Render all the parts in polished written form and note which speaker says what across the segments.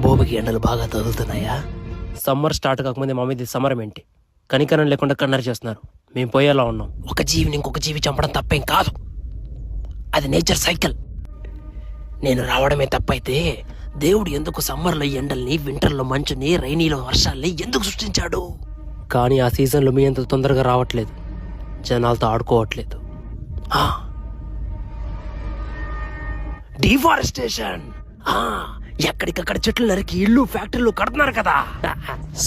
Speaker 1: భూమికి ఎండలు బాగా తగులుతున్నాయా?
Speaker 2: సమ్మర్ స్టార్ట్ కాకముందే మా మీద సమరం ఏంటి? కనికరం లేకుండా కన్నర చేస్తున్నారు. మేము పోయేలా ఉన్నాం.
Speaker 1: ఒక జీవిని ఇంకొక జీవి చంపడం తప్పేం కాదు, అది నేచర్ సైకిల్. నేను రావడమే తప్పైతే దేవుడు ఎందుకు సమ్మర్లో ఎండల్ని, వింటర్లో మంచుని, రైనీలో వర్షాల్ని ఎందుకు సృష్టించాడు?
Speaker 2: కానీ ఆ సీజన్లో మీ అంత తొందరగా రావట్లేదు, జనాలతో ఆడుకోవట్లేదు.
Speaker 1: డిఫారెస్టేషన్. ఎక్కడికక్కడ చెట్లు నరికి ఇల్లు, ఫ్యాక్టరీలు కడుతున్నారు కదా.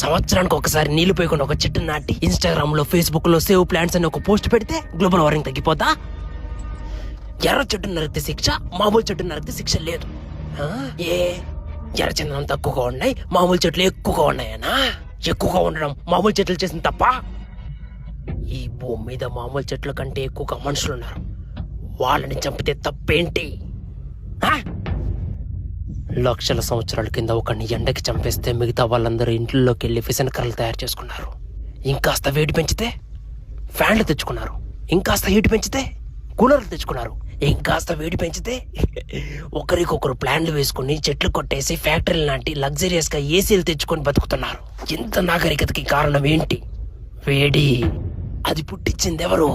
Speaker 1: సంవత్సరానికి ఒకసారి నీళ్లు పోయకుండా ఒక చెట్టు నాటి ఇన్స్టాగ్రామ్ లో, ఫేస్బుక్ లో సేవ్ ప్లాంట్స్ అని ఒక పోస్ట్ పెడితే గ్లోబల్ వార్మింగ్ తగ్గిపోతా? ఎర్ర చెట్టు నరికితే శిక్ష, మామూలు చెట్టు నరికితే శిక్ష లేదు. ఏ ఎర్ర చందనం తక్కువగా ఉన్నాయి, మామూలు చెట్లు ఎక్కువగా ఉన్నాయనా? ఎక్కువగా ఉండడం మామూలు చెట్లు చేసిన తప్ప? ఈ భూమి మీద మామూలు చెట్ల కంటే ఎక్కువగా మనుషులున్నారు, వాళ్ళని చంపితే తప్పేంటి?
Speaker 2: లక్షల సంవత్సరాల కింద ఒకరిని ఎండకి చంపేస్తే మిగతా వాళ్ళందరూ ఇంట్లోకి వెళ్ళి ఫిసన్ కర్రలు తయారు చేసుకున్నారు.
Speaker 1: ఇంకాస్త వేడి పెంచితే ఫ్యాన్లు తెచ్చుకున్నారు, ఇంకాస్త హీట్ పెంచితే కూలర్లు తెచ్చుకున్నారు, ఇంకాస్త వేడి పెంచితే ఒకరికొకరు ప్లాన్లు వేసుకుని చెట్లు కొట్టేసి ఫ్యాక్టరీలు లాంటి లగ్జరియస్ గా ఏసీలు తెచ్చుకొని బతుకుతున్నారు. ఇంత నాగరికతకి కారణం ఏంటి? వేడి. అది పుట్టించింది ఎవరు?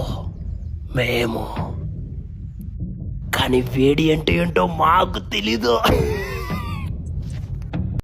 Speaker 1: మేము. కానీ వేడి అంటే ఏంటో మాకు తెలీదు.